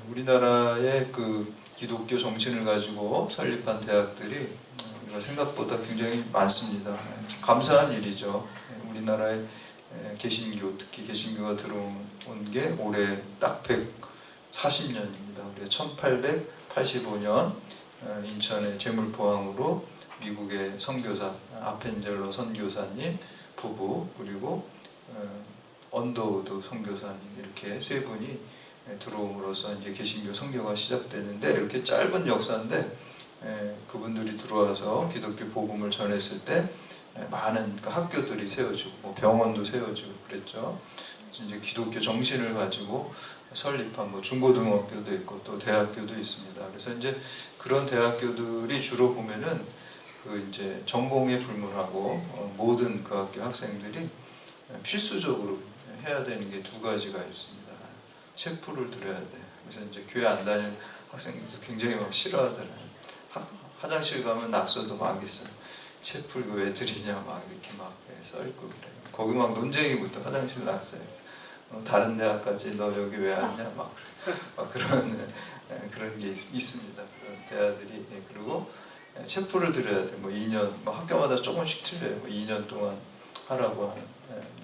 우리나라의 그 기독교 정신을 가지고 설립한 대학들이 생각보다 굉장히 많습니다. 참 감사한 일이죠. 우리나라의 개신교, 특히 개신교가 들어온 게 올해 딱 140년입니다. 우리가 1885년 인천의 제물포항으로 미국의 선교사 아펜젤러 선교사님 부부, 그리고 언더우드 선교사님, 이렇게 세 분이 들어옴으로써 이제 개신교 선교가 시작되는데, 이렇게 짧은 역사인데 그분들이 들어와서 기독교 복음을 전했을 때 많은 학교들이 세워지고 뭐 병원도 세워지고 그랬죠. 이제 기독교 정신을 가지고 설립한 뭐 중고등학교도 있고 또 대학교도 있습니다. 그래서 이제 그런 대학교들이 주로 보면은 그 이제 전공에 불문하고 모든 그 학교 학생들이 필수적으로 해야 되는 게 두 가지가 있습니다. 체프를 들어야 돼. 그래서 이제 교회 안 다니는 학생들도 굉장히 막 싫어하더라고요. 화장실 가면 낙서도 막 있어요. 체프 이거 왜 드리냐 막 이렇게 막 써있고 그래요. 거기 막 논쟁이부터 화장실 낙서요. 다른 대학까지 너 여기 왜 왔냐 막 그런 게 있습니다. 그런 대학들이. 그리고 체프를 들어야 돼. 뭐 2년, 뭐 학교마다 조금씩 틀려요. 뭐 2년 동안 하라고 하는,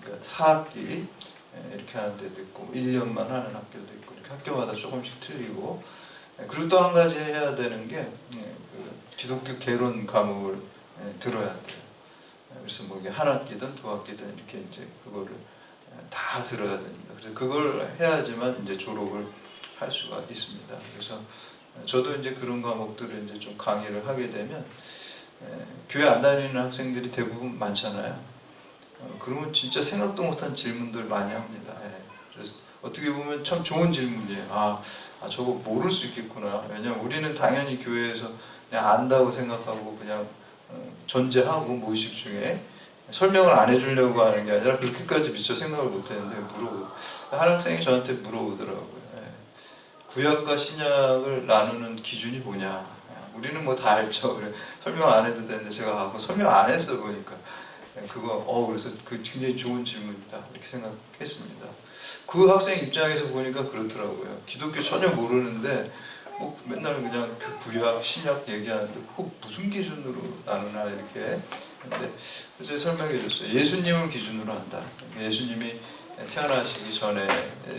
그러니까 4학기 이렇게 하는 데도 있고 1년만 하는 학교도 있고, 이렇게 학교마다 조금씩 틀리고. 그리고 또 한 가지 해야 되는 게 기독교 개론 과목을 들어야 돼요. 그래서 뭐 이게 한 학기든 두 학기든 이렇게 이제 그거를 다 들어야 됩니다. 그래서 그걸 해야지만 이제 졸업을 할 수가 있습니다. 그래서 저도 이제 그런 과목들을 이제 좀 강의를 하게 되면 교회 안 다니는 학생들이 대부분 많잖아요. 그러면 진짜 생각도 못한 질문들 많이 합니다. 그래서 어떻게 보면 참 좋은 질문이에요. 저거 모를 수 있겠구나. 왜냐면 우리는 당연히 교회에서 그냥 안다고 생각하고 그냥 전제하고 무의식 중에 설명을 안 해주려고 하는 게 아니라 그렇게까지 미처 생각을 못했는데 한 학생이 저한테 물어보더라고요. 구약과 신약을 나누는 기준이 뭐냐. 우리는 뭐 다 알죠. 설명 안 해도 되는데 제가 설명 안 했어 보니까 그래서 그 굉장히 좋은 질문이다 이렇게 생각했습니다. 그 학생 입장에서 보니까 그렇더라고요. 기독교 전혀 모르는데 뭐 맨날 그냥 구약, 신약 얘기하는데 그거 무슨 기준으로 나누나 이렇게. 근데 그래서 설명해 줬어요. 예수님을 기준으로 한다. 예수님이 태어나시기 전에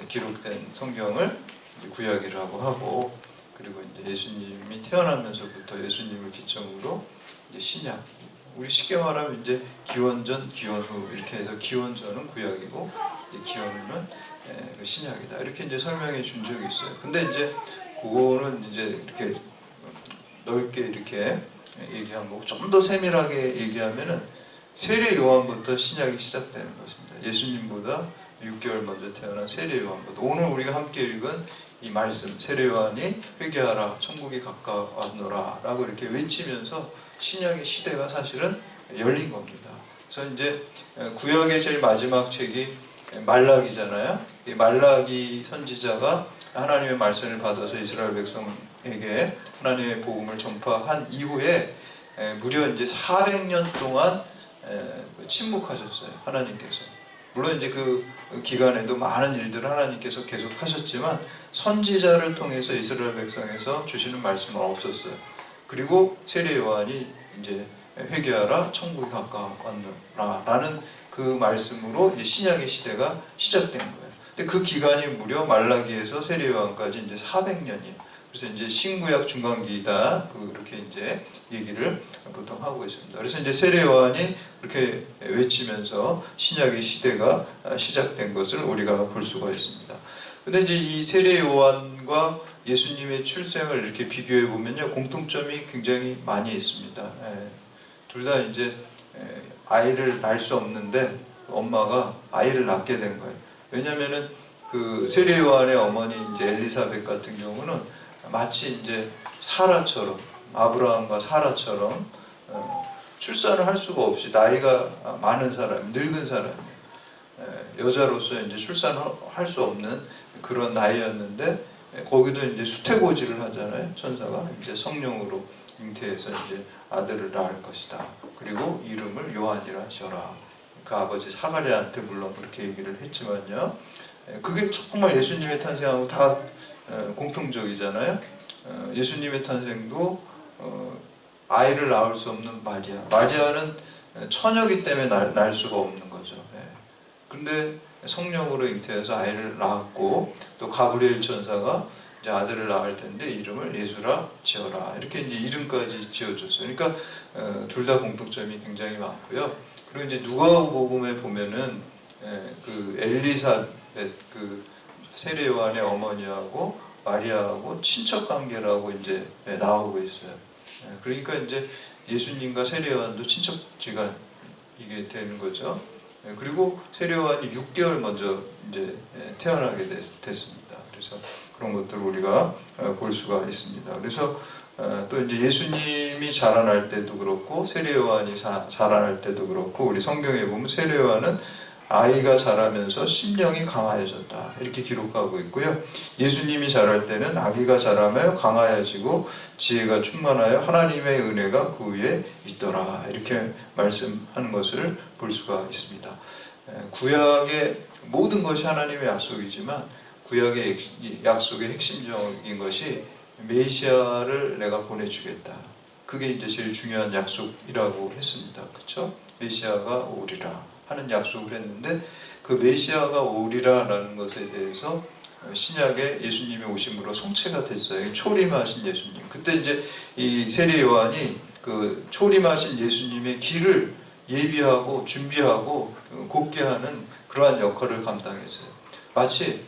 기록된 성경을 구약이라고 하고, 그리고 이제 예수님이 태어나면서부터 예수님을 기점으로 이제 신약. 우리 쉽게 말하면 이제 기원전, 기원후 이렇게 해서 기원전은 구약이고 기원후는 신약이다. 이렇게 이제 설명해 준 적이 있어요. 근데 이제 그거는 이제 이렇게 넓게 이렇게 얘기한 거고, 좀 더 세밀하게 얘기하면은 세례 요한부터 신약이 시작되는 것입니다. 예수님보다 6개월 먼저 태어난 세례 요한부터. 오늘 우리가 함께 읽은 이 말씀, 세례 요한이 회개하라 천국이 가까웠노라 라고 이렇게 외치면서 신약의 시대가 사실은 열린 겁니다. 그래서 이제 구약의 제일 마지막 책이 말라기잖아요. 이 말라기 선지자가 하나님의 말씀을 받아서 이스라엘 백성에게 하나님의 복음을 전파한 이후에 무려 이제 400년 동안 침묵하셨어요. 하나님께서. 물론 이제 그 기간에도 많은 일들을 하나님께서 계속 하셨지만 선지자를 통해서 이스라엘 백성에서 주시는 말씀은 없었어요. 그리고 세례 요한이 이제 회개하라 천국이 가까웠노라 라는 그 말씀으로 이제 신약의 시대가 시작된 거예요. 근데 그 기간이 무려 말라기에서 세례 요한까지 이제 400년이에요. 그래서 이제 신구약 중간기다 그렇게 이제 얘기를 보통 하고 있습니다. 그래서 이제 세례 요한이 그렇게 외치면서 신약의 시대가 시작된 것을 우리가 볼 수가 있습니다. 근데 이제 이 세례 요한과 예수님의 출생을 이렇게 비교해 보면요, 공통점이 굉장히 많이 있습니다. 둘 다 이제 아이를 낳을 수 없는데 엄마가 아이를 낳게 된 거예요. 왜냐면은 그 세례 요한의 어머니 이제 엘리사벳 같은 경우는 마치 이제 사라처럼, 아브라함과 사라처럼 출산을 할 수가 없이 나이가 많은 사람, 늙은 사람, 여자로서 이제 출산을 할 수 없는 그런 나이였는데, 거기도 이제 수태고지를 하잖아요. 천사가 이제 성령으로 잉태해서 이제 아들을 낳을 것이다. 그리고 이름을 요한이라 지어라. 그 아버지 사가랴한테 물론 그렇게 얘기를 했지만요. 그게 정말 예수님의 탄생하고 다 공통적이잖아요. 예수님의 탄생도 아이를 낳을 수 없는 마리아는 처녀이기 때문에 낳을 수가 없는 거죠. 근데 성령으로 잉태해서 아이를 낳았고, 또 가브리엘 천사가 이제 아들을 낳을 텐데 이름을 예수라 지어라, 이렇게 이제 이름까지 지어줬어요. 그러니까 둘 다 공통점이 굉장히 많고요. 그리고 이제 누가복음에 보면은 그 엘리사벳, 그 세례 요한의 어머니하고 마리아하고 친척 관계라고 이제 나오고 있어요. 그러니까 이제 예수님과 세례 요한도 친척지간 이게 되는 거죠. 그리고 세례 요한이 6개월 먼저 이제 태어나게 됐습니다. 그래서 그런 것들을 우리가 볼 수가 있습니다. 그래서 또 이제 예수님이 자라날 때도 그렇고 세례 요한이 자라날 때도 그렇고, 우리 성경에 보면 세례 요한은 아이가 자라면서 심령이 강하여졌다, 이렇게 기록하고 있고요. 예수님이 자랄 때는 아기가 자라며 강하여지고 지혜가 충만하여 하나님의 은혜가 그 위에 있더라, 이렇게 말씀하는 것을 볼 수가 있습니다. 구약의 모든 것이 하나님의 약속이지만 구약의 약속의 핵심적인 것이 메시아를 내가 보내주겠다, 그게 이제 제일 중요한 약속이라고 했습니다. 그렇죠? 메시아가 오리라 하는 약속을 했는데, 그 메시아가 오리라 라는 것에 대해서 신약에 예수님이 오심으로 성취가 됐어요. 초림하신 예수님. 그때 이제 이 세례 요한이 그 초림하신 예수님의 길을 예비하고 준비하고 곱게 하는 그러한 역할을 감당했어요. 마치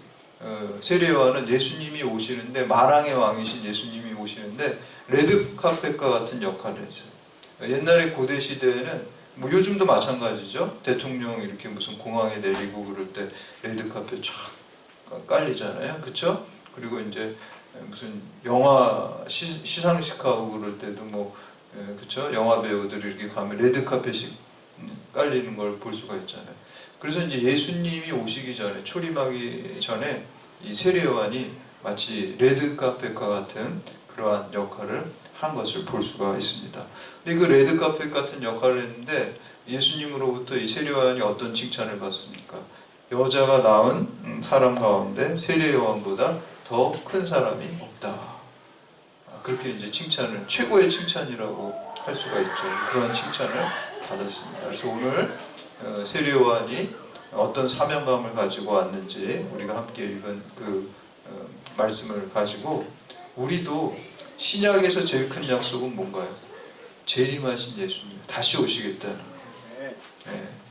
세례 요한은 예수님이 오시는데, 만왕의 왕이신 예수님이 오시는데 레드카펫과 같은 역할을 했어요. 옛날에 고대 시대에는 뭐 요즘도 마찬가지죠. 대통령 이렇게 무슨 공항에 내리고 그럴 때 레드카펫 쫙 깔리잖아요. 그쵸? 그리고 이제 무슨 영화 시상식하고 그럴 때도 뭐 그쵸? 영화 배우들이 이렇게 가면 레드카펫이 깔리는 걸 볼 수가 있잖아요. 그래서 이제 예수님이 오시기 전에, 초림하기 전에 이 세례 요한이 마치 레드카펫과 같은 그러한 역할을 한 것을 볼 수가 있습니다. 근데 그 레드카펫 같은 역할을 했는데 예수님으로부터 이 세례 요한이 어떤 칭찬을 받습니까? 여자가 낳은 사람 가운데 세례 요한보다 더 큰 사람이 없다, 그렇게 이제 칭찬을, 최고의 칭찬이라고 할 수가 있죠. 그런 칭찬을 받았습니다. 그래서 오늘 세례 요한이 어떤 사명감을 가지고 왔는지 우리가 함께 읽은 그 말씀을 가지고, 우리도 신약에서 제일 큰 약속은 뭔가요? 재림하신 예수님, 다시 오시겠다는 거예요.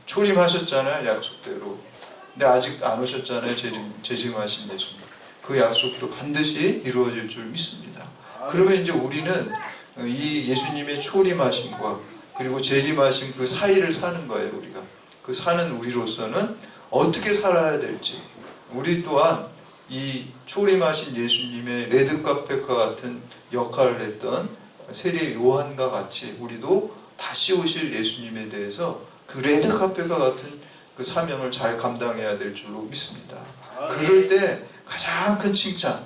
초림하셨잖아요, 약속대로. 근데 아직 안 오셨잖아요, 재림하신 예수님. 그 약속도 반드시 이루어질 줄 믿습니다. 그러면 이제 우리는 이 예수님의 초림하심과 그리고 재림하심 그 사이를 사는 거예요. 우리가 그 사는 우리로서는 어떻게 살아야 될지, 우리 또한 이 초림하신 예수님의 레드카펫과 같은 역할을 했던 세례 요한과 같이 우리도 다시 오실 예수님에 대해서 그 레드카펫과 같은 그 사명을 잘 감당해야 될 줄로 믿습니다. 그럴 때 가장 큰 칭찬,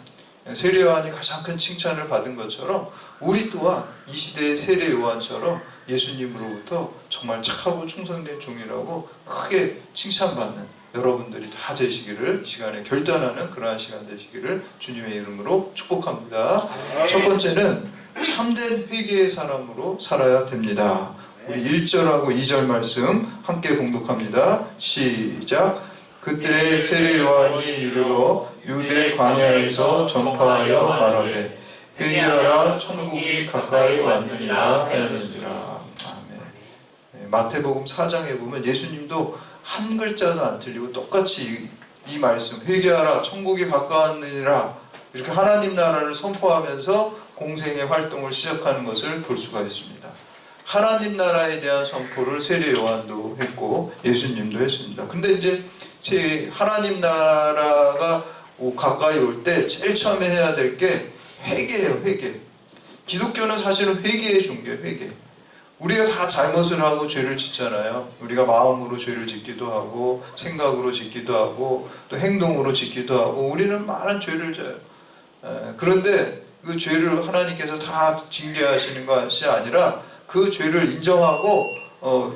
세례 요한이 가장 큰 칭찬을 받은 것처럼 우리 또한 이 시대의 세례 요한처럼 예수님으로부터 정말 착하고 충성된 종이라고 크게 칭찬받는 여러분들이 다 되시기를, 시간에 결단하는 그러한 시간 되시기를 주님의 이름으로 축복합니다. 첫 번째는 참된 회개의 사람으로 살아야 됩니다. 우리 1절하고 2절 말씀 함께 공독합니다. 시작. 그때 세례 요한이 이르러 유대 광야에서 전파하여 말하되 회개하라, 천국이 가까이 왔느니라 하였느니라. 아멘. 마태복음 4장에 보면 예수님도 한 글자도 안 틀리고 똑같이 이 말씀, 회개하라, 천국이 가까웠느니라, 이렇게 하나님 나라를 선포하면서 공생의 활동을 시작하는 것을 볼 수가 있습니다. 하나님 나라에 대한 선포를 세례 요한도 했고 예수님도 했습니다. 근데 이제 하나님 나라가 가까이 올 때 제일 처음에 해야 될 게 회개예요. 회개. 기독교는 사실은 회개의 종교예요. 회개. 우리가 다 잘못을 하고 죄를 짓잖아요. 우리가 마음으로 죄를 짓기도 하고 생각으로 짓기도 하고 또 행동으로 짓기도 하고 우리는 많은 죄를 져요. 그런데 그 죄를 하나님께서 다 징계하시는 것이 아니라 그 죄를 인정하고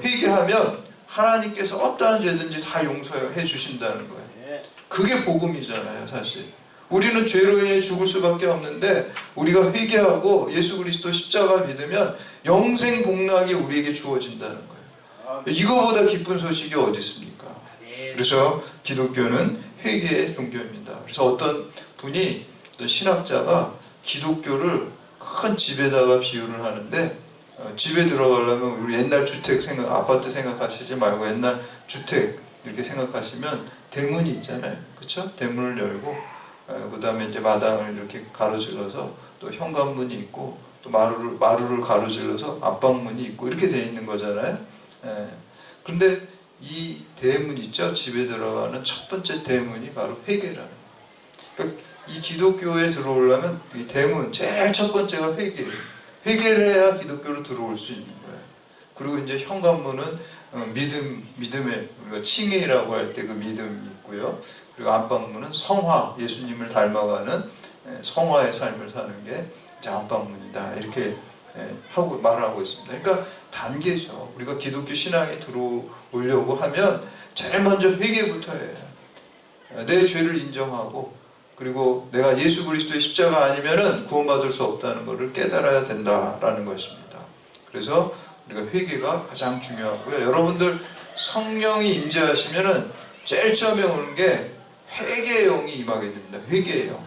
회개하면 하나님께서 어떠한 죄든지 다 용서해 주신다는 거예요. 그게 복음이잖아요. 사실 우리는 죄로 인해 죽을 수밖에 없는데 우리가 회개하고 예수 그리스도 십자가 믿으면 영생 복락이 우리에게 주어진다는 거예요. 이거보다 기쁜 소식이 어디 있습니까? 그래서 기독교는 회개의 종교입니다. 그래서 어떤 분이, 어떤 신학자가 기독교를 큰 집에다가 비유를 하는데, 집에 들어가려면 우리 옛날 주택 아파트 생각하시지 말고 옛날 주택 이렇게 생각하시면 대문이 있잖아요. 그렇죠? 대문을 열고 그 다음에 이제 마당을 이렇게 가로질러서 또 현관문이 있고 또 마루를 가로질러서 안방문이 있고 이렇게 돼 있는 거잖아요. 그런데 이 대문 있죠? 집에 들어가는 첫 번째 대문이 바로 회개라는 거예요. 그러니까 이 기독교에 들어오려면 이 대문 제일 첫 번째가 회개예요. 회개를 해야 기독교로 들어올 수 있는 거예요. 그리고 이제 현관문은 믿음의 우리가 칭의라고 할 때 그 믿음이 있고요. 그리고 안방문은 성화, 예수님을 닮아가는 성화의 삶을 사는 게 이제 안방문이다. 이렇게 하고 말하고 있습니다. 그러니까 단계죠. 우리가 기독교 신앙에 들어오려고 하면 제일 먼저 회개부터 해요. 내 죄를 인정하고 그리고 내가 예수 그리스도의 십자가 아니면은 구원받을 수 없다는 것을 깨달아야 된다라는 것입니다. 그래서 우리가 회개가 가장 중요하고요. 여러분들 성령이 임재하시면은 제일 처음에 오는 게 회개의 영이 임하게 됩니다. 회개의 영.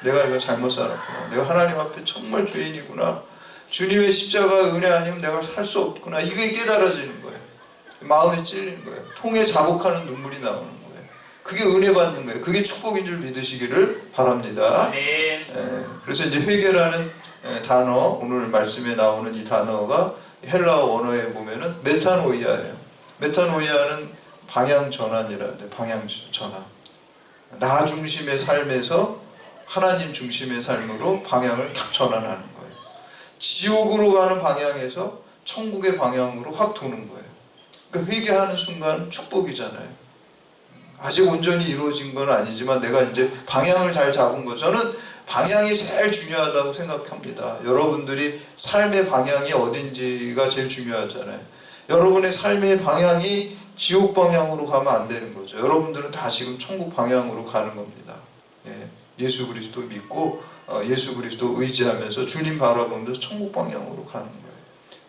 내가 이거 잘못 살았구나. 내가 하나님 앞에 정말 죄인이구나. 주님의 십자가 은혜 아니면 내가 살 수 없구나. 이게 깨달아지는 거예요. 마음에 찔리는 거예요. 통에 자복하는 눈물이 나오는 거예요. 그게 은혜 받는 거예요. 그게 축복인 줄 믿으시기를 바랍니다. 그래서 이제 회개라는 단어, 오늘 말씀에 나오는 이 단어가 헬라어 원어에 보면은 메타노이아예요. 메타노이아는 방향 전환이라는데, 방향 전환. 나 중심의 삶에서 하나님 중심의 삶으로 방향을 탁 전환하는 거예요. 지옥으로 가는 방향에서 천국의 방향으로 확 도는 거예요. 그러니까 회개하는 순간 축복이잖아요. 아직 온전히 이루어진 건 아니지만 내가 이제 방향을 잘 잡은 거. 저는 방향이 제일 중요하다고 생각합니다. 여러분들이 삶의 방향이 어딘지가 제일 중요하잖아요. 여러분의 삶의 방향이 지옥 방향으로 가면 안 되는 거죠. 여러분들은 다 지금 천국 방향으로 가는 겁니다. 예수 그리스도 믿고 예수 그리스도 의지하면서 주님 바라보면서 천국 방향으로 가는 거예요.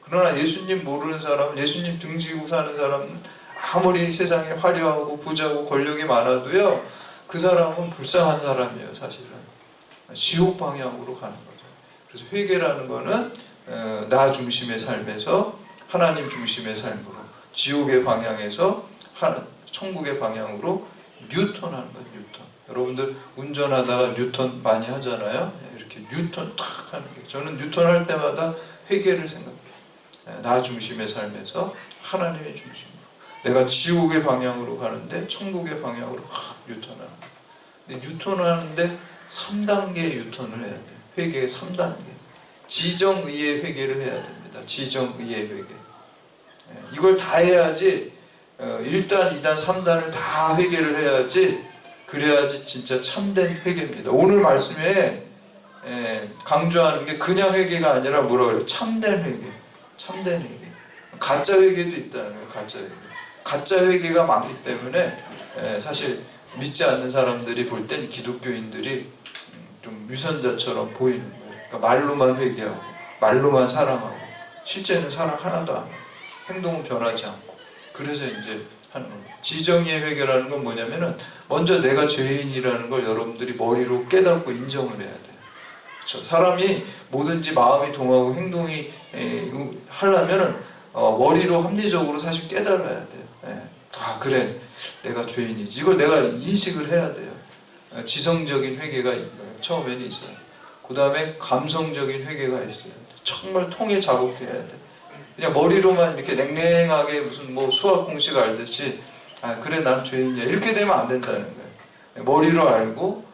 그러나 예수님 모르는 사람은, 예수님 등지고 사는 사람은 아무리 세상에 화려하고 부자고 권력이 많아도요, 그 사람은 불쌍한 사람이에요. 사실은 지옥 방향으로 가는 거죠. 그래서 회개라는 거는 나 중심의 삶에서 하나님 중심의 삶으로, 지옥의 방향에서 천국의 방향으로 뉴턴하는 거예요. 뉴턴. 여러분들 운전하다가 뉴턴 많이 하잖아요. 이렇게 뉴턴 탁 하는 게, 저는 뉴턴 할 때마다 회개를 생각해요. 나 중심의 삶에서 하나님의 중심으로, 내가 지옥의 방향으로 가는데 천국의 방향으로 유턴하는 거예요. 근데 유턴하는데 3단계 유턴을 해야 돼요. 회개의 3단계. 지정의의 회개를 해야 됩니다. 지정의의 회개. 이걸 다 해야지, 1단, 2단, 3단을 다 회개를 해야지, 그래야지 진짜 참된 회개입니다. 오늘 말씀에 강조하는 게 그냥 회개가 아니라 뭐라 그래요? 참된 회개. 참된 회개. 가짜 회개도 있다는 거예요. 가짜 회개. 가짜 회개가 많기 때문에 사실 믿지 않는 사람들이 볼 땐 기독교인들이 좀 유선자처럼 보이는 거예요. 그러니까 말로만 회개하고 말로만 사랑하고 실제는 사랑 하나도 안 하고 행동은 변하지 않고, 그래서 이제 하는 거예요. 지정의의 회개라는 건 뭐냐면은 먼저 내가 죄인이라는 걸 여러분들이 머리로 깨닫고 인정을 해야 돼요. 그렇죠? 사람이 뭐든지 마음이 동하고 행동이 하려면은 머리로 합리적으로 사실 깨달아야 돼요. 아, 그래, 내가 죄인이지. 이걸 내가 인식을 해야 돼요. 지성적인 회개가 처음에는 있어요. 그 다음에 감성적인 회개가 있어요. 정말 통에 자복해야 돼. 그냥 머리로만 이렇게 냉랭하게 무슨 뭐 수학 공식 알듯이, 아, 그래, 난 죄인이야, 이렇게 되면 안 된다는 거예요. 머리로 알고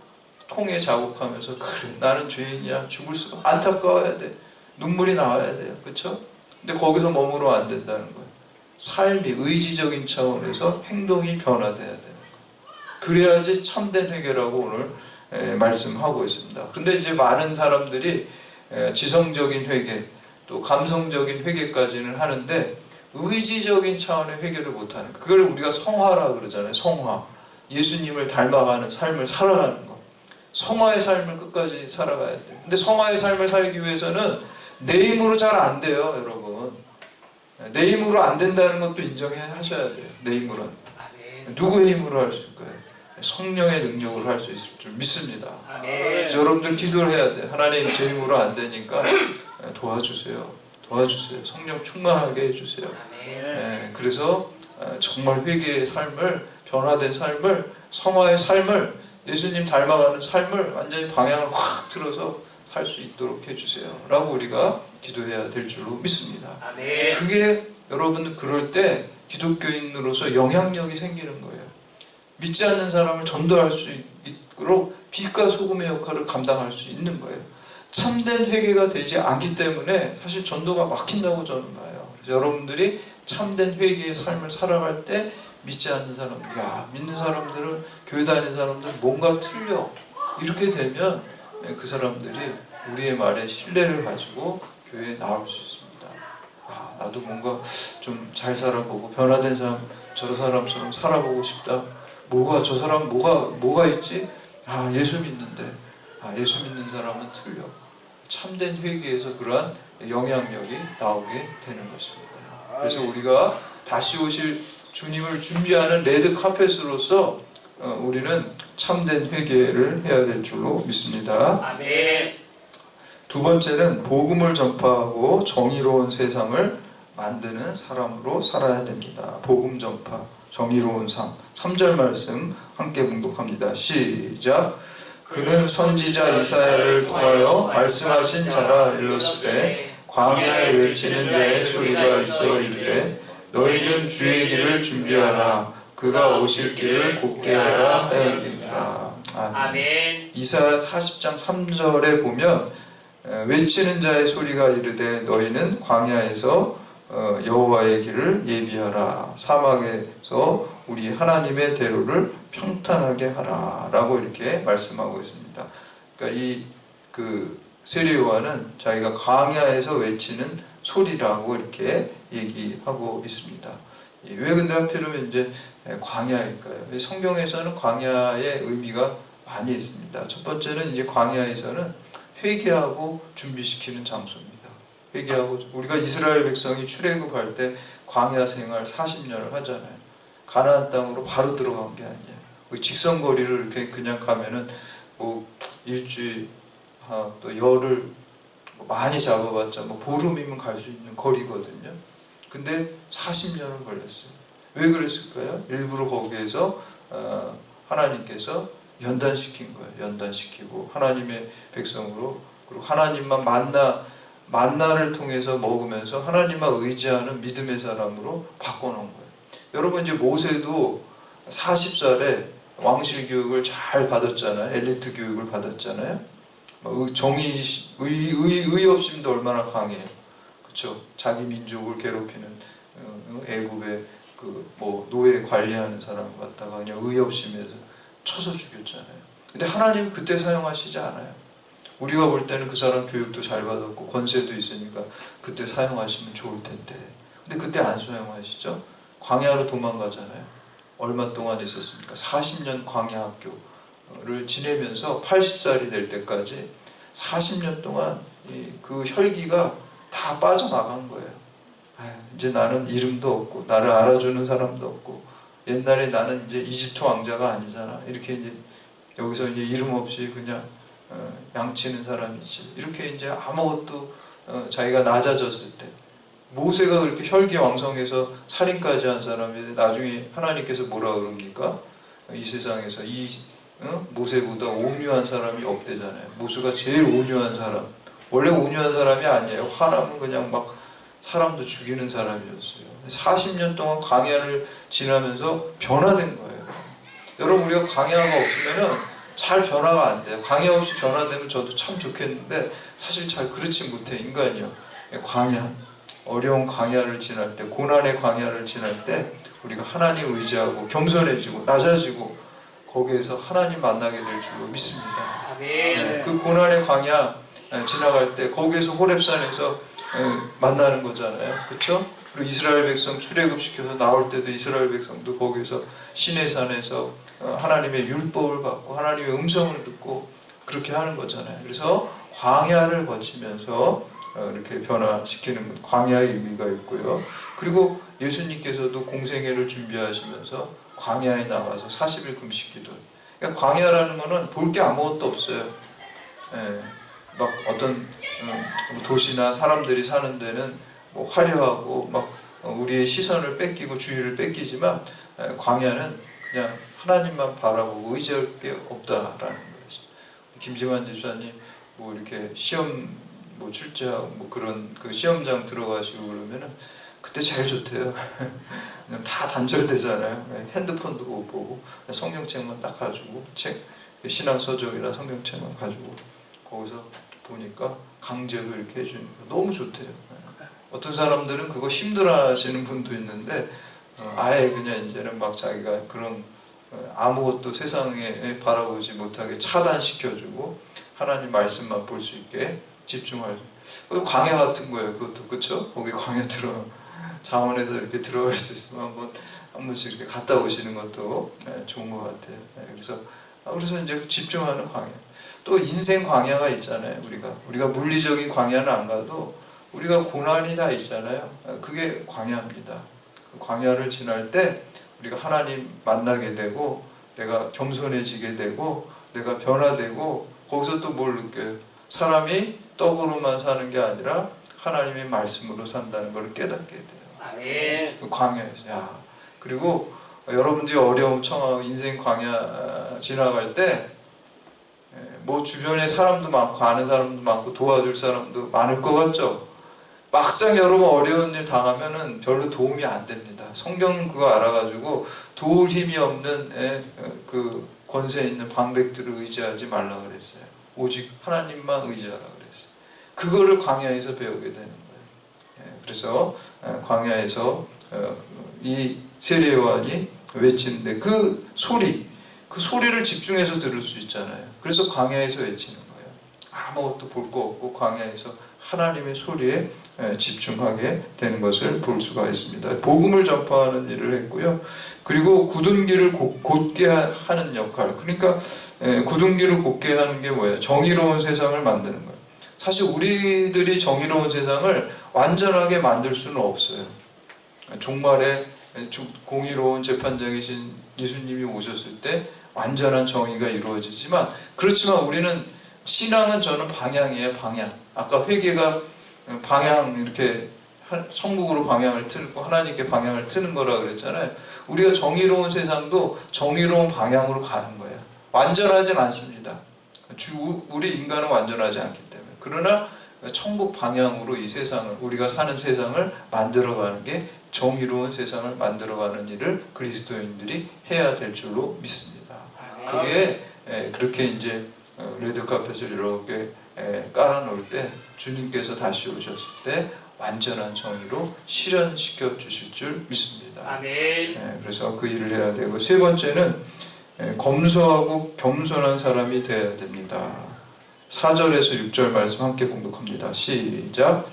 통에 자복하면서, 그래, 나는 죄인이야, 죽을 수가, 안타까워야 돼, 눈물이 나와야 돼요. 그렇죠? 근데 거기서 머무르면 안 된다는 거예요. 삶이 의지적인 차원에서 행동이 변화돼야 되는 거예요. 그래야지 참된 회개라고 오늘 말씀하고 있습니다. 근데 이제 많은 사람들이 지성적인 회개, 또 감성적인 회개까지는 하는데 의지적인 차원의 회개를 못하는 거예요. 그걸 우리가 성화라 그러잖아요. 성화. 예수님을 닮아가는 삶을 살아가는 거. 성화의 삶을 끝까지 살아가야 돼요. 근데 성화의 삶을 살기 위해서는 내 힘으로 잘 안 돼요, 여러분. 내 힘으로 안 된다는 것도 인정하셔야 돼요. 내 힘으로는. 누구의 힘으로 할 수 있을까요? 성령의 능력으로 할 수 있을 줄 믿습니다. 그래서 여러분들 기도를 해야 돼요. 하나님, 제 힘으로 안 되니까 도와주세요. 도와주세요. 성령 충만하게 해주세요. 그래서 정말 회개의 삶을, 변화된 삶을, 성화의 삶을, 예수님 닮아가는 삶을 완전히 방향을 확 틀어서 살 수 있도록 해주세요 라고 우리가 기도해야 될 줄로 믿습니다. 그게 여러분, 그럴 때 기독교인으로서 영향력이 생기는 거예요. 믿지 않는 사람을 전도할 수 있도록 빛과 소금의 역할을 감당할 수 있는 거예요. 참된 회개가 되지 않기 때문에 사실 전도가 막힌다고 저는 봐요. 그래서 여러분들이 참된 회개의 삶을 살아갈 때 믿지 않는 사람들, 야, 믿는 사람들은, 교회 다니는 사람들은 뭔가 틀려, 이렇게 되면 그 사람들이 우리의 말에 신뢰를 가지고 교회에 나올 수 있습니다. 아, 나도 뭔가 좀 잘 살아보고 변화된 사람, 저런 사람처럼 살아보고 싶다. 저 사람 뭐가 있지? 아, 예수 믿는데. 아, 예수 믿는 사람은 틀려. 참된 회개에서 그러한 영향력이 나오게 되는 것입니다. 그래서 우리가 다시 오실 주님을 준비하는 레드 카펫으로서 우리는 참된 회개를 해야 될 줄로 믿습니다. 아멘. 두 번째는 복음을 전파하고 정의로운 세상을 만드는 사람으로 살아야 됩니다. 복음 전파, 정의로운 삶. 3절 말씀 함께 봉독합니다. 시작. 그는 선지자 이사야를 통하여 말씀하신 자라 일렀으되 광야에 외치는 자의 소리가 있어 이르되 너희는 주의 길을 준비하라. 그가 오실 길을 곧게 하라 하였느니라. 아멘. 이사야 40장 3절에 보면 외치는 자의 소리가 이르되 너희는 광야에서 여호와의 길을 예비하라. 사막에서 우리 하나님의 대로를 평탄하게 하라 라고 이렇게 말씀하고 있습니다. 그러니까 세례 요한은 자기가 광야에서 외치는 소리라고 이렇게 얘기하고 있습니다. 왜 근데 하필이면 이제 광야일까요? 성경에서는 광야의 의미가 많이 있습니다. 첫 번째는 이제 광야에서는 회개하고 준비시키는 장소입니다. 회개하고, 우리가 이스라엘 백성이 출애굽할 때 광야 생활 40년을 하잖아요. 가나안 땅으로 바로 들어간 게 아니에요. 직선거리를 이렇게 그냥 가면은 뭐 일주일, 또 열흘 많이 잡아봤자 뭐 보름이면 갈 수 있는 거리거든요. 근데 40년을 걸렸어요. 왜 그랬을까요? 일부러 거기에서 하나님께서 연단시킨 거예요. 연단시키고 하나님의 백성으로, 그리고 하나님만 만나를 통해서 먹으면서 하나님만 의지하는 믿음의 사람으로 바꿔놓은 거예요. 여러분, 이제 모세도 40살에 왕실 교육을 잘 받았잖아요. 엘리트 교육을 받았잖아요. 의협심도 얼마나 강해요. 그렇죠? 자기 민족을 괴롭히는 애굽의 노예 관리하는 사람 갖다가 그냥 의협심에서 쳐서 죽였잖아요. 근데 하나님은 그때 사용하시지 않아요. 우리가 볼 때는 그 사람 교육도 잘 받았고 권세도 있으니까 그때 사용하시면 좋을 텐데, 근데 그때 안 사용하시죠? 광야로 도망가잖아요. 얼마 동안 있었습니까? 40년 광야 학교를 지내면서 80살이 될 때까지 40년 동안 그 혈기가 다 빠져나간 거예요. 이제 나는 이름도 없고 나를 알아주는 사람도 없고, 옛날에 나는 이제 이집트 왕자가 아니잖아. 이렇게 이제 여기서 이제 이름 없이 그냥 양치는 사람이지. 이렇게 이제 아무것도 자기가 낮아졌을 때, 모세가 그렇게 혈기왕성해서 살인까지 한 사람이 나중에 하나님께서 뭐라 그럽니까? 이 세상에서 모세보다 온유한 사람이 없대잖아요. 모세가 제일 온유한 사람. 원래 온유한 사람이 아니에요. 화나면 그냥 막 사람도 죽이는 사람이었어요. 40년 동안 광야를 지나면서 변화된 거예요. 여러분, 우리가 광야가 없으면은 잘 변화가 안 돼요. 광야 없이 변화되면 저도 참 좋겠는데 사실 잘 그렇지 못해, 인간이요. 광야, 어려운 광야를 지날 때, 고난의 광야를 지날 때 우리가 하나님 의지하고 겸손해지고 낮아지고 거기에서 하나님 만나게 될 줄로 믿습니다. 그 고난의 광야 지나갈 때 거기에서 호렙산에서 만나는 거잖아요. 그렇죠? 그리고 이스라엘 백성 출애굽시켜서 나올 때도 이스라엘 백성도 거기서 시내산에서 하나님의 율법을 받고 하나님의 음성을 듣고 그렇게 하는 거잖아요. 그래서 광야를 거치면서 이렇게 변화시키는 광야의 의미가 있고요. 그리고 예수님께서도 공생애를 준비하시면서 광야에 나가서 40일 금식기도. 그러니까 광야라는 거는 볼 게 아무것도 없어요. 예, 막 어떤 도시나 사람들이 사는 데는 뭐 화려하고 막 우리의 시선을 뺏기고 주의를 뺏기지만 광야는 그냥 하나님만 바라보고 의지할 게 없다라는 거죠. 김지만 집사님 뭐 이렇게 시험 뭐 출제하고 뭐 그런 그 시험장 들어가시고 그러면은 그때 제일 좋대요. 그냥 다 단절되잖아요. 핸드폰도 못 보고 성경책만 딱 가지고 책 신앙서적이나 성경책만 가지고 거기서 보니까 강제로 이렇게 해주니까 너무 좋대요. 어떤 사람들은 그거 힘들어하시는 분도 있는데 아예 그냥 이제는 막 자기가 그런 아무것도 세상에 바라보지 못하게 차단시켜주고 하나님 말씀만 볼 수 있게 집중할 수. 광야 같은 거예요. 그것도 그렇죠? 거기 광야 들어 자원에서 이렇게 들어갈 수 있으면 한 번씩 이렇게 갔다 오시는 것도 좋은 것 같아요. 그래서 이제 집중하는 광야. 또 인생 광야가 있잖아요. 우리가 물리적인 광야는 안 가도 우리가 고난이 다 있잖아요. 그게 광야입니다. 그 광야를 지날 때 우리가 하나님 만나게 되고 내가 겸손해지게 되고 내가 변화되고 거기서 또 뭘 느껴요? 사람이 떡으로만 사는 게 아니라 하나님의 말씀으로 산다는 걸 깨닫게 돼요. 아멘. 그 광야에서. 야. 그리고 여러분들이 어려움 청하고 인생 광야 지나갈 때 뭐 주변에 사람도 많고 아는 사람도 많고 도와줄 사람도 많을 것 같죠? 막상 여러분 어려운 일 당하면은 별로 도움이 안 됩니다. 성경은 그거 알아가지고 도울 힘이 없는 그 권세 있는 방백들을 의지하지 말라 그랬어요. 오직 하나님만 의지하라 그랬어요. 그거를 광야에서 배우게 되는 거예요. 그래서 광야에서 이 세례 요한이 외치는데 그 소리를 집중해서 들을 수 있잖아요. 그래서 광야에서 외치는 거예요. 아무것도 볼 거 없고 광야에서 하나님의 소리에 집중하게 되는 것을 볼 수가 있습니다. 복음을 전파하는 일을 했고요. 그리고 굳은 길을 곧게 하는 역할. 그러니까 굳은 길을 곧게 하는 게 뭐예요? 정의로운 세상을 만드는 거예요. 사실 우리들이 정의로운 세상을 완전하게 만들 수는 없어요. 종말에 공의로운 재판장이신 예수님이 오셨을 때 완전한 정의가 이루어지지만 그렇지만 우리는 신앙은 저는 방향이에요. 방향. 아까 회개가 방향 이렇게 천국으로 방향을 틀고 하나님께 방향을 트는 거라 그랬잖아요. 우리가 정의로운 세상도 정의로운 방향으로 가는 거예요. 완전하진 않습니다. 우리 인간은 완전하지 않기 때문에. 그러나 천국 방향으로 이 세상을 우리가 사는 세상을 만들어가는 게 정의로운 세상을 만들어가는 일을 그리스도인들이 해야 될 줄로 믿습니다. 그게 그렇게 이제 레드카펫을 이렇게 깔아놓을 때 주님께서 다시 오셨을 때 완전한 정의로 실현시켜 주실 줄 믿습니다. 아멘. 그래서 그 일을 해야 되고 세 번째는 검소하고 겸손한 사람이 되어야 됩니다. 4절에서 6절 말씀 함께 봉독합니다. 시작.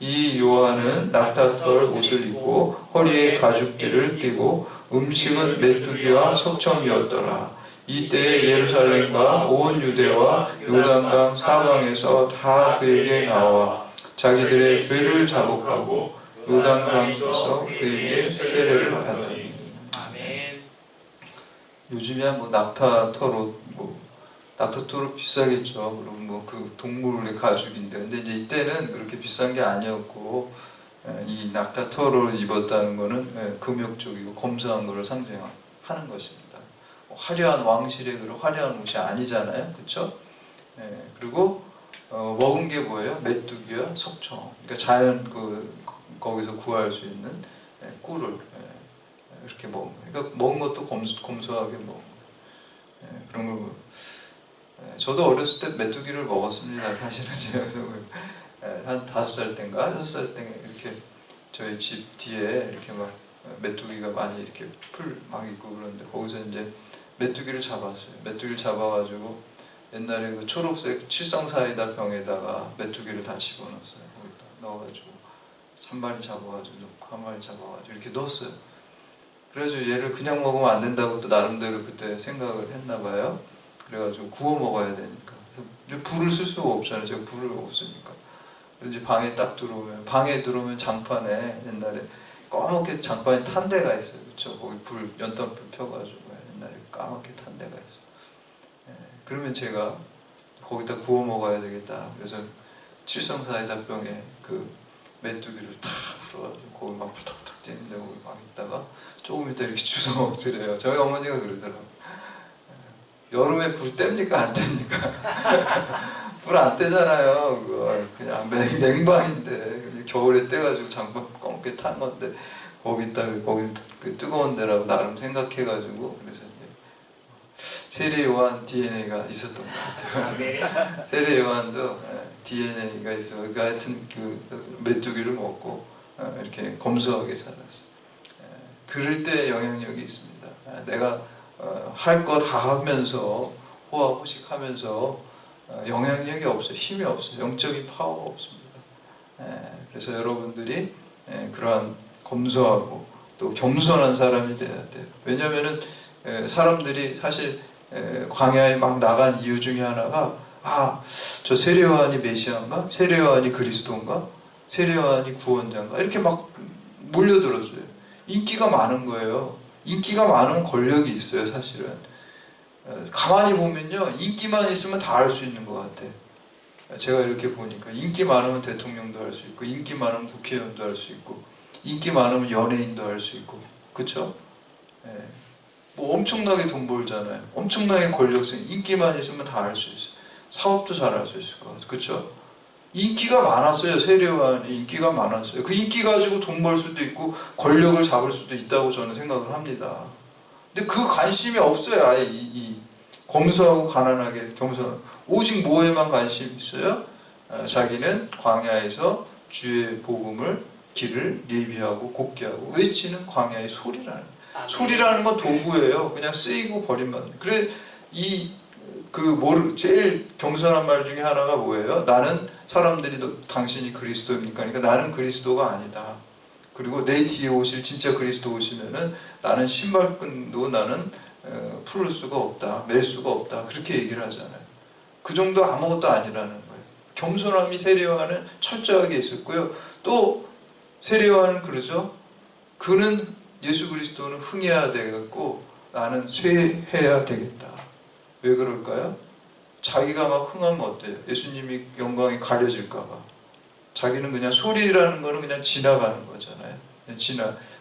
이 요한은 낙타털 옷을 입고 허리에 가죽띠를 띠고 음식은 메뚜기와 석청이었더라. 이때에 예루살렘과 온 유대와 요단강 사방에서 다 그에게 나와 자기들의 죄를 자복하고 요단강에서 그에게 세례를 받더니. 아멘. 요즘이야 뭐 낙타털 옷, 낙타털 옷 비싸겠죠. 그리고 뭐 그 동물의 가죽인데, 근데 이제 이때는 그렇게 비싼 게 아니었고 이 낙타털을 입었다는 거는 금욕적이고 검소한 것을 상징하는 것입니다. 화려한 왕실의 그런 화려한 옷이 아니잖아요, 그렇죠? 그리고 먹은 게 뭐예요? 메뚜기와 석청. 그러니까 자연 거기서 구할 수 있는 꿀을 이렇게 먹는. 그러니까 먹은 것도 검소하게 먹는 거예요. 그런 걸. 저도 어렸을 때 메뚜기를 먹었습니다. 사실은 제가 한 5살 때인가 6살 때 이렇게 저희 집 뒤에 이렇게 막 메뚜기가 많이 이렇게 풀 막 있고 그런데 거기서 이제 메뚜기를 잡았어요. 메뚜기를 잡아가지고 옛날에 그 초록색 칠성사이다 병에다가 메뚜기를 다 집어넣었어요. 거기다 넣어가지고 한 마리 잡아가지고 넣고 한 마리 잡아가지고 이렇게 넣었어요. 그래가지고 얘를 그냥 먹으면 안 된다고 또 나름대로 그때 생각을 했나 봐요. 그래가지고 구워 먹어야 되니까 그래서 불을 쓸 수가 없잖아요. 제가 불을 없으니까. 그래서 이제 방에 딱 들어오면, 방에 들어오면 장판에 옛날에 까맣게 장판에 탄 데가 있어요. 그렇죠? 거기 불, 연탄불 펴가지고 옛날에 까맣게 탄 데가 있어요. 예, 그러면 제가 거기다 구워 먹어야 되겠다. 그래서 칠성사이다병에 그 메뚜기를 탁 풀어가지고 거기 막 부탁부탁 뛰는데 거기 막 있다가 조금 있다 이렇게 주워 먹으래요. 저희 어머니가 그러더라고요. 여름에 불 뗍니까 안 뗍니까? 불 안 떼잖아요. 그거 그냥 냉방인데 겨울에 떼가지고 장판 검게 탄 건데 거기 그 뜨거운 데라고 나름 생각해가지고 그래서 이제 세례 요한 DNA가 있었던 것 같아요. 세례 요한도 DNA가 있어. 그 하여튼 그 메뚜기를 먹고 이렇게 검소하게 살았어요. 그럴 때 영향력이 있습니다. 내가 할 거 다 하면서 호화호식하면서 영향력이 없어요. 힘이 없어요. 영적인 파워가 없습니다. 그래서 여러분들이 그러한 검소하고 또 겸손한 사람이 돼야 돼요. 왜냐하면은 사람들이 사실 광야에 막 나간 이유 중에 하나가 저 세례 요한이 메시아인가? 세례 요한이 그리스도인가? 세례 요한이 구원자인가? 이렇게 막 몰려들었어요. 인기가 많은 거예요. 인기가 많으면 권력이 있어요. 사실은 가만히 보면요, 인기만 있으면 다 할 수 있는 것 같아. 제가 이렇게 보니까 인기 많으면 대통령도 할 수 있고, 인기 많으면 국회의원도 할 수 있고, 인기 많으면 연예인도 할 수 있고, 그쵸? 뭐 엄청나게 돈 벌잖아요. 엄청나게 권력성, 인기만 있으면 다 할 수 있어요. 사업도 잘 할 수 있을 것 같아요. 그쵸? 인기가 많았어요. 세례요한이 인기가 많았어요. 그 인기 가지고 돈 벌 수도 있고 권력을 잡을 수도 있다고 저는 생각을 합니다. 근데 그 관심이 없어요. 아예 이 검소하고 가난하게 겸손, 오직 뭐에만 관심이 있어요? 자기는 광야에서 주의 복음을 길을 예비하고 곱게 하고 외치는 광야의 소리라는 소리라는 건 도구예요. 그냥 쓰이고 버림만. 그래 제일 겸손한 말 중에 하나가 뭐예요? 나는 사람들이 당신이 그리스도입니까? 그러니까 나는 그리스도가 아니다. 그리고 내 뒤에 오실 진짜 그리스도 오시면은 나는 신발끈도 나는 풀을 수가 없다. 맬 수가 없다. 그렇게 얘기를 하잖아요. 그 정도 아무것도 아니라는 거예요. 겸손함이 세례요한은 철저하게 있었고요. 또 세례요한은 그러죠. 그는 예수 그리스도는 흥해야 되겠고 나는 쇠해야 되겠다. 왜 그럴까요? 자기가 막 흥하면 어때요? 예수님이 영광이 가려질까봐. 자기는 그냥 소리라는 거는 그냥 지나가는 거잖아요.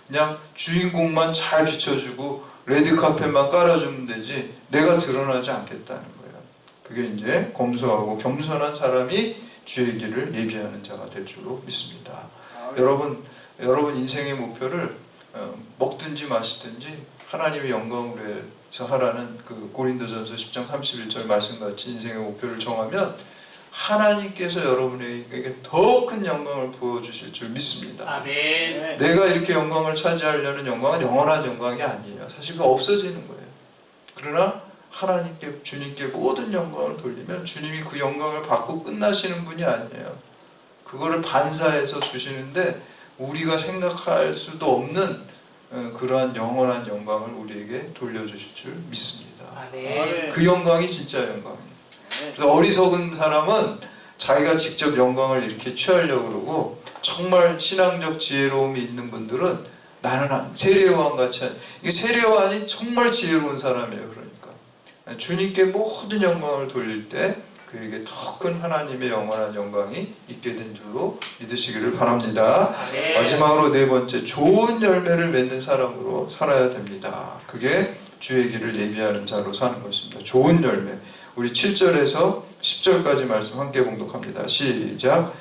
그냥 주인공만 잘 비춰주고 레드카펫만 깔아주면 되지 내가 드러나지 않겠다는 거예요. 그게 이제 검소하고 겸손한 사람이 주의 길을 예비하는 자가 될 줄로 믿습니다. 여러분 인생의 목표를 먹든지 마시든지 하나님의 영광을 위해서 하라는 그 고린도전서 10장 31절 말씀같이 인생의 목표를 정하면 하나님께서 여러분에게 더 큰 영광을 부어주실 줄 믿습니다. 아멘. 내가 이렇게 영광을 차지하려는 영광은 영원한 영광이 아니에요. 사실 그 없어지는 거예요. 그러나 하나님께 주님께 모든 영광을 돌리면 주님이 그 영광을 받고 끝나시는 분이 아니에요. 그거를 반사해서 주시는데 우리가 생각할 수도 없는 그러한 영원한 영광을 우리에게 돌려주실 줄 믿습니다. 아멘. 그 영광이 진짜 영광이에요. 그래서 어리석은 사람은 자기가 직접 영광을 이렇게 취하려고 그러고 정말 신앙적 지혜로움이 있는 분들은 나는 세례요한 같이 이게 세례요한이 정말 지혜로운 사람이에요. 그러니까 주님께 모든 영광을 돌릴 때 그에게 더 큰 하나님의 영원한 영광이 있게 된 줄로 믿으시기를 바랍니다. 아멘. 마지막으로 네 번째, 좋은 열매를 맺는 사람으로 살아야 됩니다. 그게 주의 길을 예비하는 자로 사는 것입니다. 좋은 열매. 우리 7절에서 10절까지 말씀 함께 봉독합니다. 시작.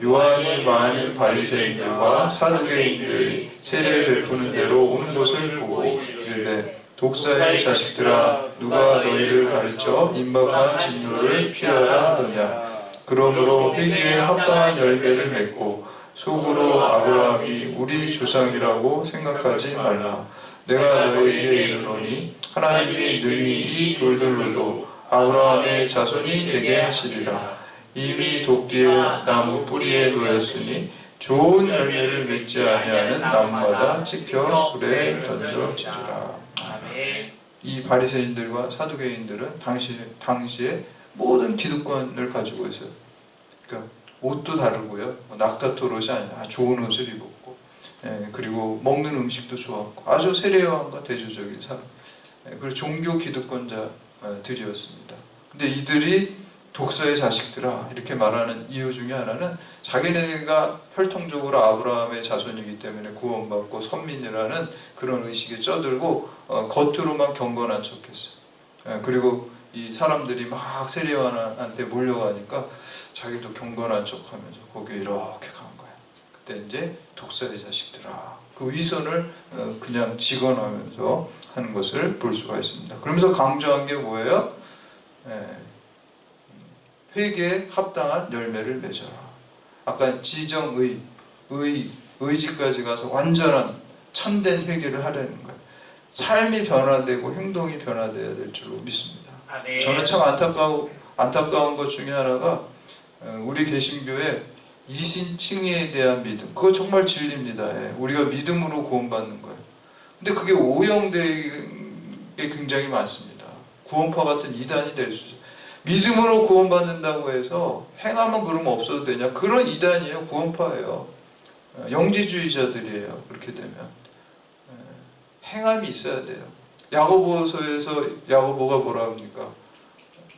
요한이 많은 바리새인들과 사두개인들이 세례 베푸는 대로 오는 것을 보고 이르되 독사의 자식들아 누가 너희를 가르쳐 임박한 진노를 피하라 하더냐. 그러므로 회개에 합당한 열매를 맺고 속으로 아브라함이 우리 조상이라고 생각하지 말라. 내가 너희에게 이르노니 하나님이 능히 이 돌들로도 아브라함의 자손이 되게 하시리라. 이미 도끼에 나무 뿌리에 놓였으니 좋은 열매를 맺지 아니하는 나무마다 찍혀 불에 던져지리라. 아멘. 이 바리새인들과 사두개인들은 당시에 모든 기득권을 가지고 있어요. 그러니까 옷도 다르고요. 낙타토롯이 아니라 좋은 옷을 입었고, 그리고 먹는 음식도 좋았고, 아주 세례요한과 대조적인 사람. 그리고 종교 기득권자들이었습니다. 근데 이들이 독사의 자식들아 이렇게 말하는 이유 중에 하나는 자기네가 혈통적으로 아브라함의 자손이기 때문에 구원받고 선민이라는 그런 의식에 쪄들고 겉으로만 경건한 척했어요. 그리고 이 사람들이 막 세례요한한테 몰려가니까 자기도 경건한 척하면서 거기에 이렇게 간 거야. 그때 이제 독사의 자식들아 그 위선을 그냥 직언하면서 하는 것을 볼 수가 있습니다. 그러면서 강조한 게 뭐예요? 회개에 합당한 열매를 맺어라. 아까 지정의, 의지까지 가서 완전한 참된 회개를 하려는 거예요. 삶이 변화되고 행동이 변화되어야 될 줄로 믿습니다. 아멘. 저는 참 안타까운 것 중에 하나가 우리 개신교의 이신칭의에 대한 믿음, 그거 정말 진리입니다. 우리가 믿음으로 구원받는 거예요. 근데 그게 오형된 게 굉장히 많습니다. 구원파 같은 이단이 될 수 있어요. 믿음으로 구원받는다고 해서 행하면 그러면 없어도 되냐? 그런 이단이에요. 구원파예요. 영지주의자들이에요. 그렇게 되면 행함이 있어야 돼요. 야고보서에서 야고보가 뭐라 합니까?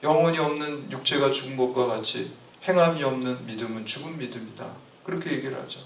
영혼이 없는 육체가 죽은 것과 같이 행함이 없는 믿음은 죽은 믿음이다. 그렇게 얘기를 하죠.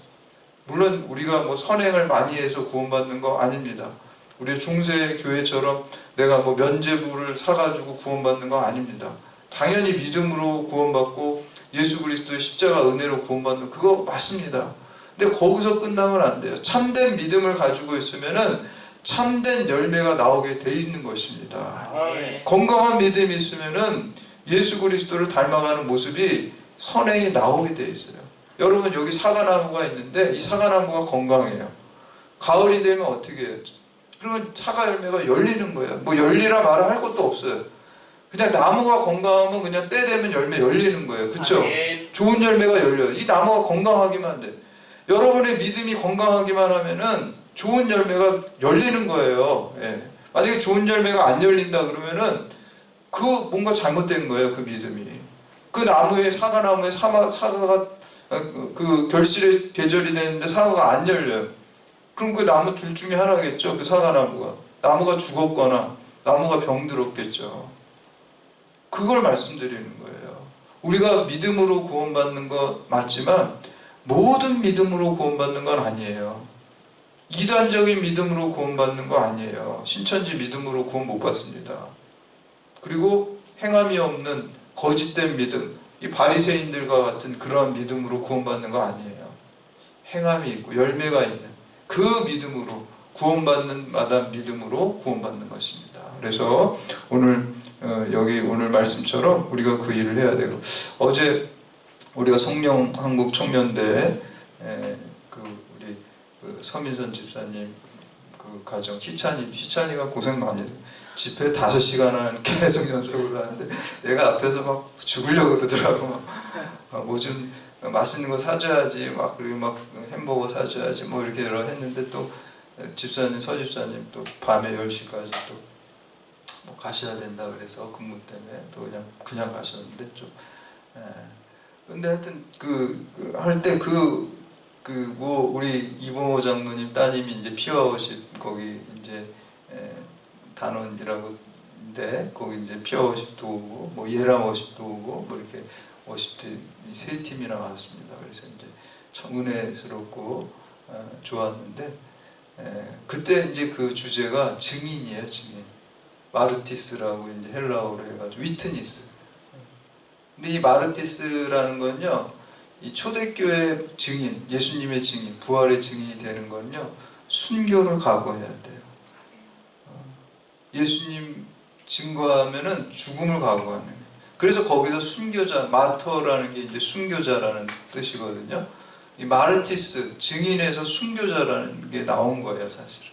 물론 우리가 뭐 선행을 많이 해서 구원받는 거 아닙니다. 우리 중세 교회처럼 내가 뭐 면죄부를 사가지고 구원받는 거 아닙니다. 당연히 믿음으로 구원받고 예수 그리스도의 십자가 은혜로 구원받는 그거 맞습니다. 근데 거기서 끝나면 안 돼요. 참된 믿음을 가지고 있으면은 참된 열매가 나오게 돼 있는 것입니다. 아멘. 건강한 믿음이 있으면은 예수 그리스도를 닮아가는 모습이 선행이 나오게 돼 있어요. 여러분 여기 사과나무가 있는데 이 사과나무가 건강해요. 가을이 되면 어떻게 해요? 그러면 사과 열매가 열리는 거예요. 뭐 열리라 말을 할 것도 없어요. 그냥 나무가 건강하면 그냥 때 되면 열매 열리는 거예요. 그렇죠? 좋은 열매가 열려요. 이 나무가 건강하기만 돼. 여러분의 믿음이 건강하기만 하면은 좋은 열매가 열리는 거예요. 만약에 좋은 열매가 안 열린다 그러면은 그 뭔가 잘못된 거예요. 그 믿음이. 그 나무에 사과나무에 사과가 그 결실의 계절이 되는데 사과가 안 열려요. 그럼 그 나무 둘 중에 하나겠죠. 그 사과나무가. 나무가 죽었거나 나무가 병들었겠죠. 그걸 말씀드리는 거예요. 우리가 믿음으로 구원받는 거 맞지만 모든 믿음으로 구원받는 건 아니에요. 이단적인 믿음으로 구원받는 거 아니에요. 신천지 믿음으로 구원 못 받습니다. 그리고 행함이 없는 거짓된 믿음, 이 바리새인들과 같은 그러한 믿음으로 구원받는 거 아니에요. 행함이 있고 열매가 있는 그 믿음으로 구원받는 마다 믿음으로 구원받는 것입니다. 그래서 오늘 여기 오늘 말씀처럼 우리가 그 일을 해야 되고, 어제 우리가 성령 한국 청년대 우리 서민선 집사님 그 가정 희찬이가 고생 많이 해요. 집회 5시간은 계속 연습을 하는데 얘가 앞에서 막 죽으려고 그러더라고. 뭐 좀 맛있는 거 사줘야지, 막 그리고 막 햄버거 사줘야지 뭐 이렇게 여러 했는데 또 집사님 서집사님 또 밤에 10시까지 또 뭐 가셔야 된다 그래서 근무 때문에 또 그냥 가셨는데 좀 근데 하여튼 할 때 뭐 우리 이봉호 장로님 따님이 이제 피어워십 거기 이제 단원이라고인데 거기 이제 피어워십도 오고 뭐 예람워십도 오고 뭐 이렇게 워십팀 세 팀이나 왔습니다. 그래서 이제 참 은혜스럽고 좋았는데 그때 이제 그 주제가 증인이에요. 증인. 마르티스라고 이제 헬라어로 해가지고 위트니스. 근데 이 마르티스라는 건요, 이 초대교회 증인, 예수님의 증인, 부활의 증인이 되는 건요, 순교를 각오해야 돼요. 예수님 증거하면은 죽음을 각오하는 거예요. 그래서 거기서 순교자, 마터라는 게 이제 순교자라는 뜻이거든요. 이 마르티스, 증인에서 순교자라는 게 나온 거예요, 사실은.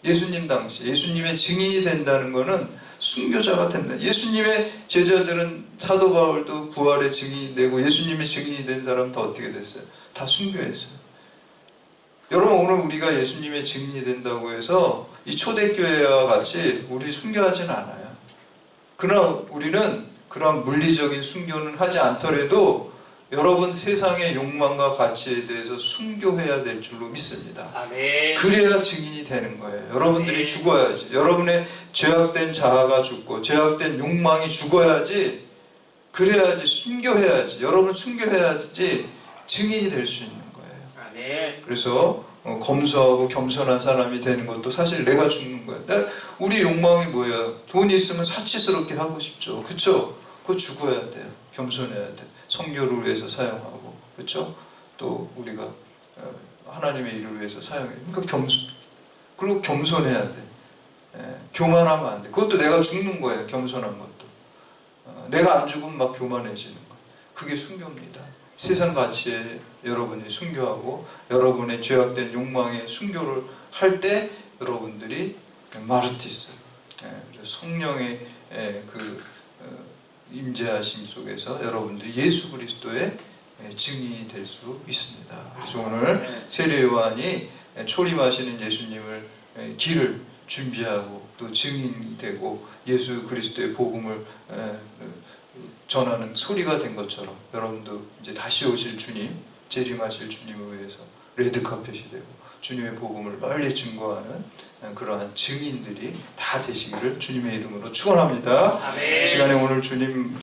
예수님 당시, 예수님의 증인이 된다는 거는 순교자가 된다. 예수님의 제자들은 사도 바울도 부활의 증인이 되고 예수님의 증인이 된 사람은 다 어떻게 됐어요? 다 순교했어요. 여러분 오늘 우리가 예수님의 증인이 된다고 해서 이 초대교회와 같이 우리 순교하지는 않아요. 그러나 우리는 그런 물리적인 순교는 하지 않더라도 여러분 세상의 욕망과 가치에 대해서 순교해야 될 줄로 믿습니다. 아멘. 그래야 증인이 되는 거예요. 여러분들이 네. 죽어야지. 여러분의 죄악된 자아가 죽고 죄악된 욕망이 죽어야지. 그래야지 순교해야지. 여러분 순교해야지 증인이 될 수 있는 거예요. 아멘. 그래서 검소하고 겸손한 사람이 되는 것도 사실 내가 죽는 거예요. 우리 욕망이 뭐예요? 돈이 있으면 사치스럽게 하고 싶죠. 그쵸? 그거 죽어야 돼요. 겸손해야 돼. 성교를 위해서 사용하고, 그쵸? 또 우리가 하나님의 일을 위해서 사용해. 그러니까 그리고 겸손해야 돼. 교만하면 안 돼. 그것도 내가 죽는 거예요. 겸손한 것도. 내가 안 죽으면 막 교만해지는 거예요. 그게 순교입니다. 세상 가치에 여러분이 순교하고 여러분의 죄악된 욕망에 순교를 할 때 여러분들이 마르티스, 성령의 그 임재하심 속에서 여러분들이 예수 그리스도의 증인이 될 수 있습니다. 그래서 오늘 세례 요한이 초림하시는 예수님을 길을 준비하고 또 증인이 되고 예수 그리스도의 복음을 전하는 소리가 된 것처럼 여러분도 이제 다시 오실 주님, 재림하실 주님을 위해서 레드카펫이 되고 주님의 복음을 널리 증거하는 그러한 증인들이 다 되시기를 주님의 이름으로 축원합니다. 아멘. 이 시간에 오늘 주님